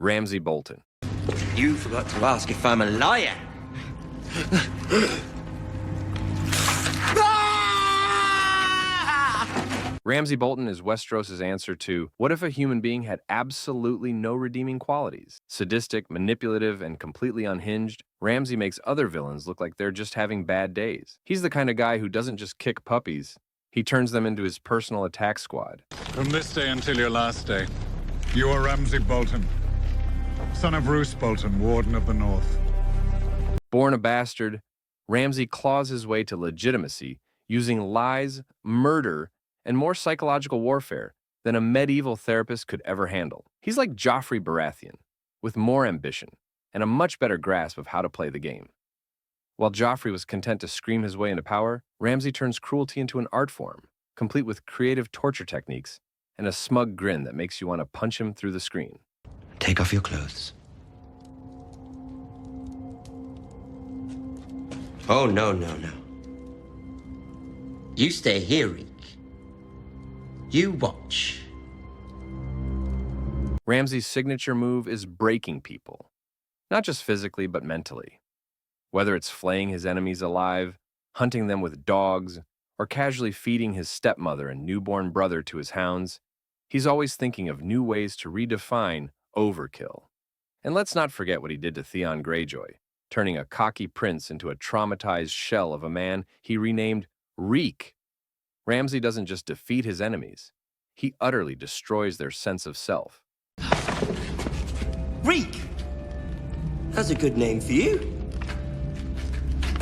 Ramsay Bolton. You forgot to ask if I'm a liar. Ramsay Bolton is Westeros' answer to, what if a human being had absolutely no redeeming qualities? Sadistic, manipulative, and completely unhinged, Ramsay makes other villains look like they're just having bad days. He's the kind of guy who doesn't just kick puppies, he turns them into his personal attack squad. From this day until your last day, you are Ramsay Bolton, son of Roose Bolton, Warden of the North. Born a bastard, Ramsay claws his way to legitimacy using lies, murder, and more psychological warfare than a medieval therapist could ever handle. He's like Joffrey Baratheon, with more ambition and a much better grasp of how to play the game. While Joffrey was content to scream his way into power, Ramsay turns cruelty into an art form, complete with creative torture techniques and a smug grin that makes you want to punch him through the screen. Take off your clothes. Oh, no. You stay here, Reek. You watch. Ramsay's signature move is breaking people, not just physically, but mentally. Whether it's flaying his enemies alive, hunting them with dogs, or casually feeding his stepmother and newborn brother to his hounds, he's always thinking of new ways to redefine overkill. And let's not forget what he did to Theon Greyjoy, turning a cocky prince into a traumatized shell of a man he renamed Reek. Ramsay doesn't just defeat his enemies, he utterly destroys their sense of self. Reek! That's a good name for you.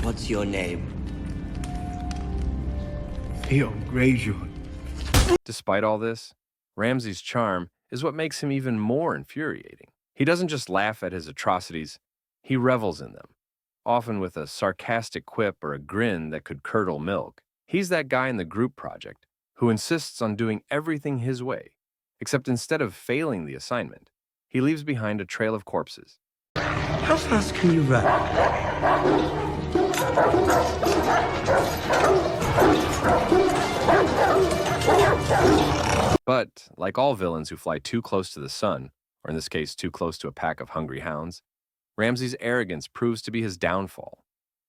What's your name? Theon Greyjoy. Despite all this, Ramsay's charm is what makes him even more infuriating. He doesn't just laugh at his atrocities, he revels in them, often with a sarcastic quip or a grin that could curdle milk. He's that guy in the group project who insists on doing everything his way, except instead of failing the assignment, he leaves behind a trail of corpses. How fast can you run? But, like all villains who fly too close to the sun, or in this case, too close to a pack of hungry hounds, Ramsay's arrogance proves to be his downfall.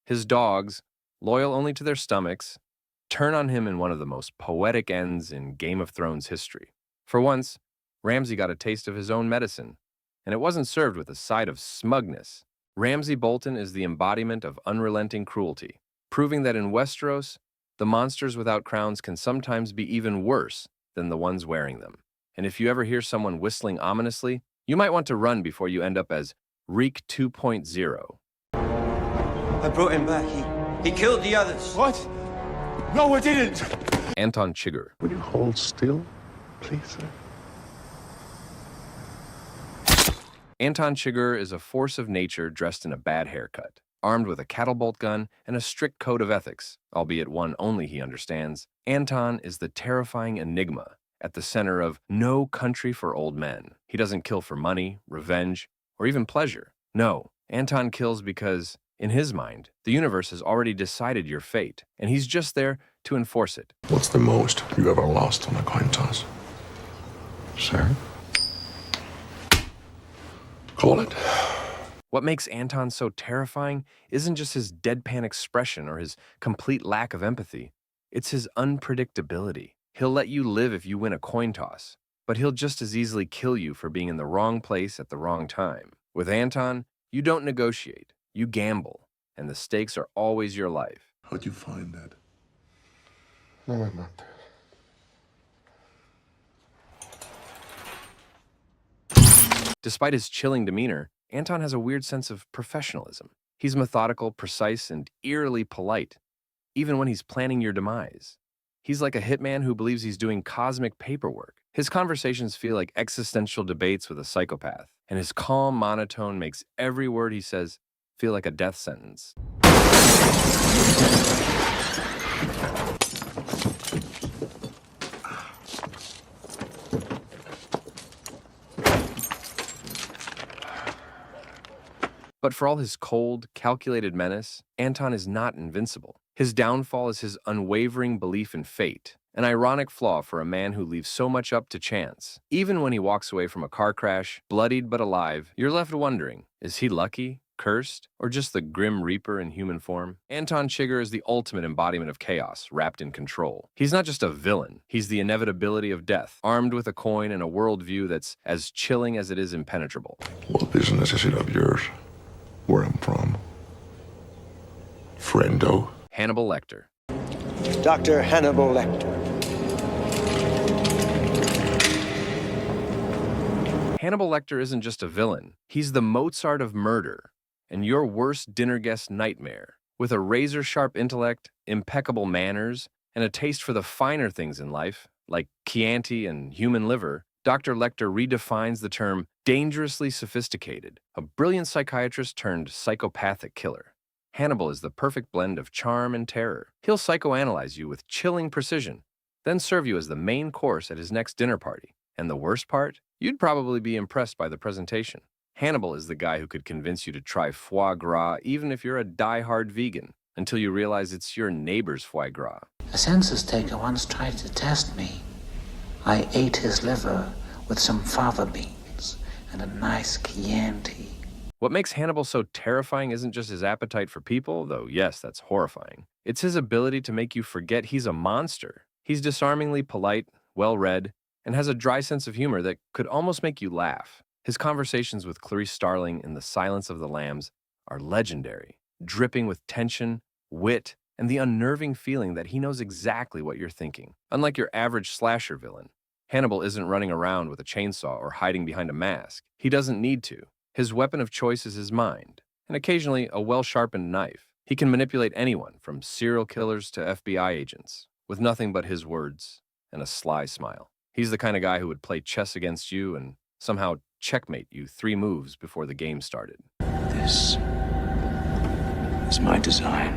His dogs, loyal only to their stomachs, turn on him in one of the most poetic ends in Game of Thrones history. For once, Ramsay got a taste of his own medicine, and it wasn't served with a side of smugness. Ramsay Bolton is the embodiment of unrelenting cruelty, proving that in Westeros, the monsters without crowns can sometimes be even worse than the ones wearing them. And if you ever hear someone whistling ominously, you might want to run before you end up as Reek 2.0. I brought him back. He killed the others. What? No, I didn't. Anton Chigurh. Would you hold still, please, sir? Anton Chigurh is a force of nature dressed in a bad haircut, armed with a cattlebolt gun and a strict code of ethics, albeit one only he understands. Anton is the terrifying enigma at the center of No Country for Old Men. He doesn't kill for money, revenge, or even pleasure. No, Anton kills because, in his mind, the universe has already decided your fate, and he's just there to enforce it. What's the most you ever lost on a coin toss? Sir? Call it. What makes Anton so terrifying isn't just his deadpan expression or his complete lack of empathy. It's his unpredictability. He'll let you live if you win a coin toss, but he'll just as easily kill you for being in the wrong place at the wrong time. With Anton, you don't negotiate, you gamble, and the stakes are always your life. How'd you find that? No, I'm not. Despite his chilling demeanor, Anton has a weird sense of professionalism. He's methodical, precise, and eerily polite, even when he's planning your demise. He's like a hitman who believes he's doing cosmic paperwork. His conversations feel like existential debates with a psychopath, and his calm monotone makes every word he says feel like a death sentence. But for all his cold, calculated menace, Anton is not invincible. His downfall is his unwavering belief in fate An ironic flaw for a man who leaves so much up to chance. Even when he walks away from a car crash, bloodied but alive, you're left wondering, is he lucky, cursed, or just the grim reaper in human form? Anton Chigurh is the ultimate embodiment of chaos, wrapped in control. He's not just a villain, he's the inevitability of death, armed with a coin and a worldview that's as chilling as it is impenetrable. What business is it of yours? Where I'm from? Friendo? Hannibal Lecter. Dr. Hannibal Lecter. Hannibal Lecter isn't just a villain. He's the Mozart of murder and your worst dinner guest nightmare. With a razor-sharp intellect, impeccable manners, and a taste for the finer things in life, like Chianti and human liver, Dr. Lecter redefines the term dangerously sophisticated, a brilliant psychiatrist turned psychopathic killer. Hannibal is the perfect blend of charm and terror. He'll psychoanalyze you with chilling precision, then serve you as the main course at his next dinner party. And the worst part? You'd probably be impressed by the presentation. Hannibal is the guy who could convince you to try foie gras even if you're a die-hard vegan, until you realize it's your neighbor's foie gras. A census taker once tried to test me. I ate his liver with some fava beans and a nice Chianti. What makes Hannibal so terrifying isn't just his appetite for people, though yes, that's horrifying. It's his ability to make you forget he's a monster. He's disarmingly polite, well-read, and has a dry sense of humor that could almost make you laugh. His conversations with Clarice Starling in The Silence of the Lambs are legendary, dripping with tension, wit, and the unnerving feeling that he knows exactly what you're thinking. Unlike your average slasher villain, Hannibal isn't running around with a chainsaw or hiding behind a mask. He doesn't need to. His weapon of choice is his mind, and occasionally a well-sharpened knife. He can manipulate anyone, from serial killers to FBI agents, with nothing but his words and a sly smile. He's the kind of guy who would play chess against you and somehow checkmate you 3 moves before the game started. This is my design.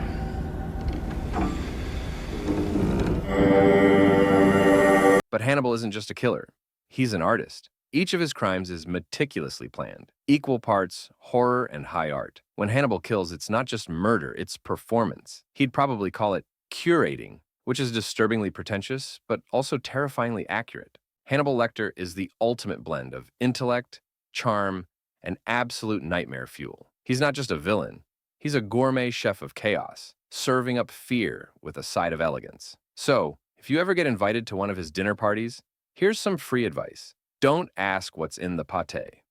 But Hannibal isn't just a killer. He's an artist. Each of his crimes is meticulously planned, equal parts horror and high art. When Hannibal kills, it's not just murder, it's performance. He'd probably call it curating, which is disturbingly pretentious, but also terrifyingly accurate. Hannibal Lecter is the ultimate blend of intellect, charm, and absolute nightmare fuel. He's not just a villain, he's a gourmet chef of chaos, serving up fear with a side of elegance. So, if you ever get invited to one of his dinner parties, here's some free advice. Don't ask what's in the pâté.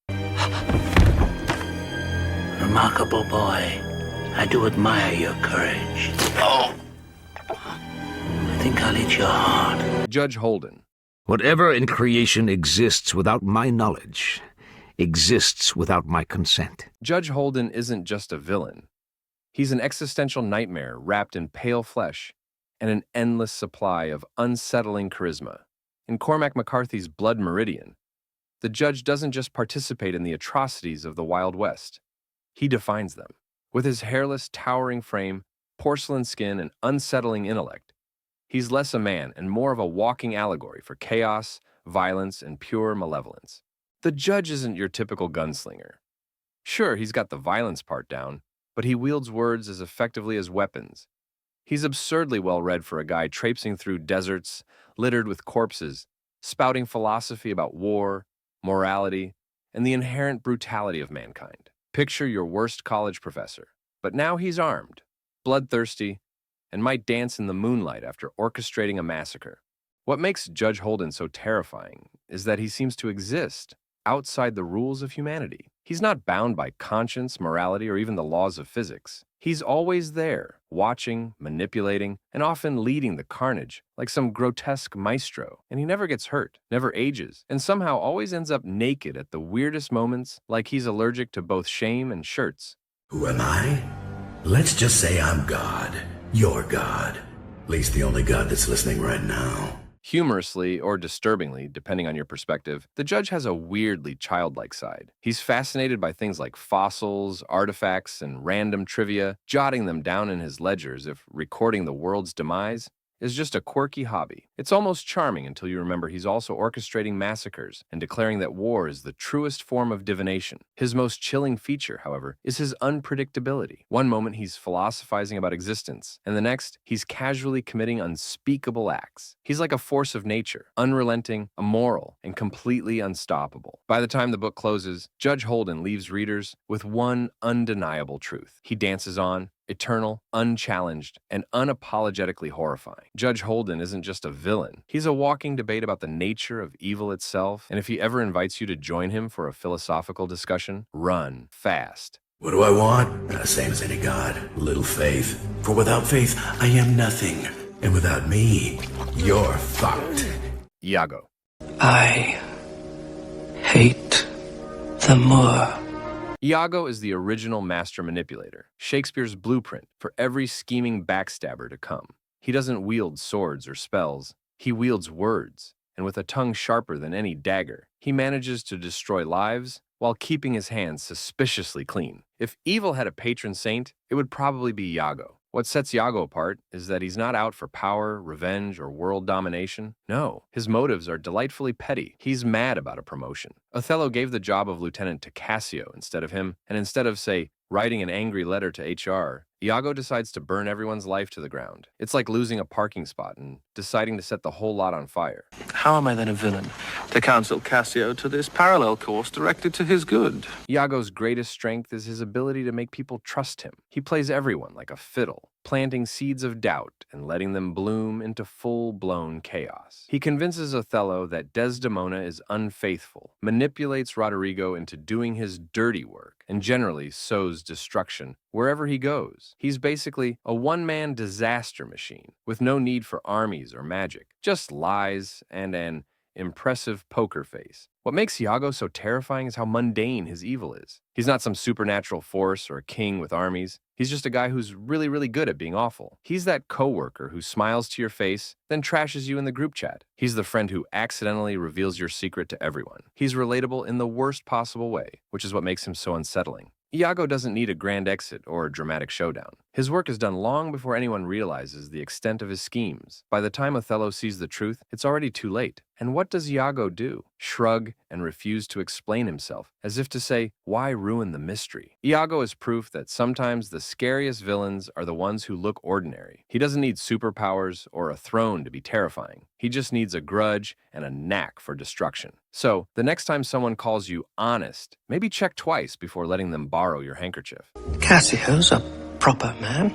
Remarkable boy. I do admire your courage. Oh! I think I'll eat your heart. Judge Holden. Whatever in creation exists without my knowledge exists without my consent. Judge Holden isn't just a villain. He's an existential nightmare wrapped in pale flesh and an endless supply of unsettling charisma. In Cormac McCarthy's Blood Meridian, the judge doesn't just participate in the atrocities of the Wild West. He defines them. With his hairless, towering frame, porcelain skin, and unsettling intellect, he's less a man and more of a walking allegory for chaos, violence, and pure malevolence. The judge isn't your typical gunslinger. Sure, he's got the violence part down, but he wields words as effectively as weapons. He's absurdly well-read for a guy traipsing through deserts littered with corpses, spouting philosophy about war, morality, and the inherent brutality of mankind. Picture your worst college professor, but now he's armed, bloodthirsty, and might dance in the moonlight after orchestrating a massacre. What makes Judge Holden so terrifying is that he seems to exist outside the rules of humanity. He's not bound by conscience, morality, or even the laws of physics. He's always there, watching, manipulating, and often leading the carnage like some grotesque maestro. And he never gets hurt, never ages, and somehow always ends up naked at the weirdest moments, like he's allergic to both shame and shirts. Who am I? Let's just say I'm God. Your God. At least the only God that's listening right now. Humorously or disturbingly, depending on your perspective, the judge has a weirdly childlike side. He's fascinated by things like fossils, artifacts, and random trivia, jotting them down in his ledger as if recording the world's demise. is just a quirky hobby. It's almost charming until you remember he's also orchestrating massacres and declaring that war is the truest form of divination. His most chilling feature, however, is his unpredictability. One moment he's philosophizing about existence, and the next he's casually committing unspeakable acts. He's like a force of nature, unrelenting, immoral, and completely unstoppable. By the time the book closes, Judge Holden leaves readers with one undeniable truth. He dances on, eternal, unchallenged, and unapologetically horrifying. Judge Holden isn't just a villain. He's a walking debate about the nature of evil itself, and if he ever invites you to join him for a philosophical discussion, run fast. What do I want? Same as any god. Little faith. For without faith, I am nothing. And without me, you're fucked. Iago. I hate the Moor. Iago is the original master manipulator, Shakespeare's blueprint for every scheming backstabber to come. He doesn't wield swords or spells, he wields words, and with a tongue sharper than any dagger, he manages to destroy lives while keeping his hands suspiciously clean. If evil had a patron saint, it would probably be Iago. What sets Iago apart is that he's not out for power, revenge, or world domination. No, his motives are delightfully petty. He's mad about a promotion. Othello gave the job of lieutenant to Cassio instead of him, and instead of, say, writing an angry letter to HR, Iago decides to burn everyone's life to the ground. It's like losing a parking spot and deciding to set the whole lot on fire. How am I then a villain? To counsel Cassio to this parallel course directed to his good. Iago's greatest strength is his ability to make people trust him. He plays everyone like a fiddle, planting seeds of doubt and letting them bloom into full-blown chaos. He convinces Othello that Desdemona is unfaithful, manipulates Roderigo into doing his dirty work, and generally sows destruction wherever he goes. He's basically a one-man disaster machine with no need for armies or magic, just lies and an impressive poker face. What makes Iago so terrifying is how mundane his evil is. He's not some supernatural force or a king with armies. He's just a guy who's really good at being awful. He's that coworker who smiles to your face, then trashes you in the group chat. He's the friend who accidentally reveals your secret to everyone. He's relatable in the worst possible way, which is what makes him so unsettling. Iago doesn't need a grand exit or a dramatic showdown. His work is done long before anyone realizes the extent of his schemes. By the time Othello sees the truth, it's already too late. And what does Iago do? Shrug and refuse to explain himself, as if to say, why ruin the mystery? Iago is proof that sometimes the scariest villains are the ones who look ordinary. He doesn't need superpowers or a throne to be terrifying. He just needs a grudge and a knack for destruction. So, the next time someone calls you honest, maybe check twice before letting them borrow your handkerchief. Cassio's a proper man.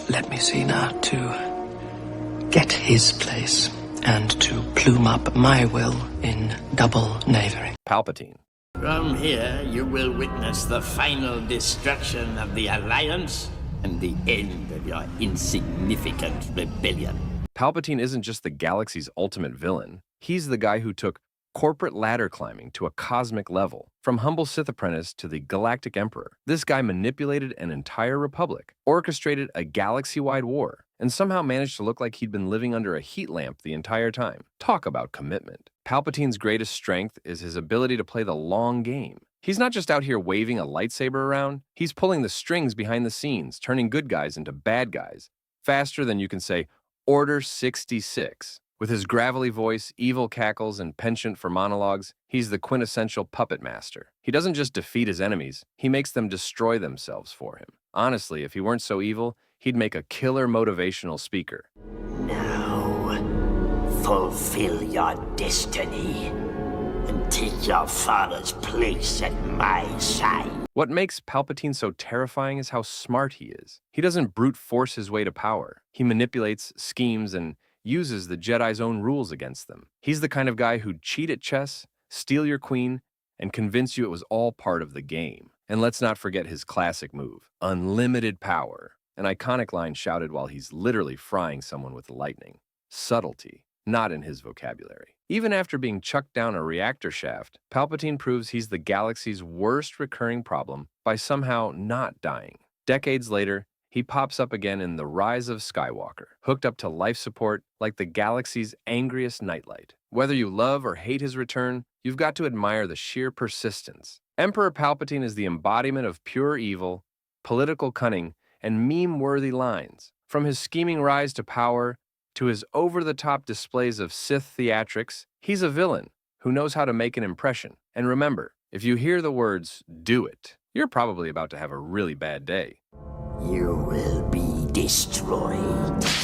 Let me see now to get his place and to plume up my will in double knavery. Palpatine. From here, you will witness the final destruction of the Alliance and the end of your insignificant rebellion. Palpatine isn't just the galaxy's ultimate villain. He's the guy who took corporate ladder climbing to a cosmic level, from humble Sith apprentice to the galactic emperor. This guy manipulated an entire republic, orchestrated a galaxy-wide war, and somehow managed to look like he'd been living under a heat lamp the entire time. Talk about commitment. Palpatine's greatest strength is his ability to play the long game. He's not just out here waving a lightsaber around, he's pulling the strings behind the scenes, turning good guys into bad guys, faster than you can say, Order 66. With his gravelly voice, evil cackles, and penchant for monologues, he's the quintessential puppet master. He doesn't just defeat his enemies, he makes them destroy themselves for him. Honestly, if he weren't so evil, he'd make a killer motivational speaker. Now, fulfill your destiny and take your father's place at my side. What makes Palpatine so terrifying is how smart he is. He doesn't brute force his way to power. He manipulates, schemes, and uses the Jedi's own rules against them. He's the kind of guy who'd cheat at chess, steal your queen, and convince you it was all part of the game. And let's not forget his classic move, unlimited power, an iconic line shouted while he's literally frying someone with lightning. Subtlety, not in his vocabulary. Even after being chucked down a reactor shaft, Palpatine proves he's the galaxy's worst recurring problem by somehow not dying. Decades later, he pops up again in The Rise of Skywalker, hooked up to life support like the galaxy's angriest nightlight. Whether you love or hate his return, you've got to admire the sheer persistence. Emperor Palpatine is the embodiment of pure evil, political cunning, and meme-worthy lines. From his scheming rise to power to his over-the-top displays of Sith theatrics, he's a villain who knows how to make an impression. And remember, if you hear the words, "do it," you're probably about to have a really bad day. You will be destroyed.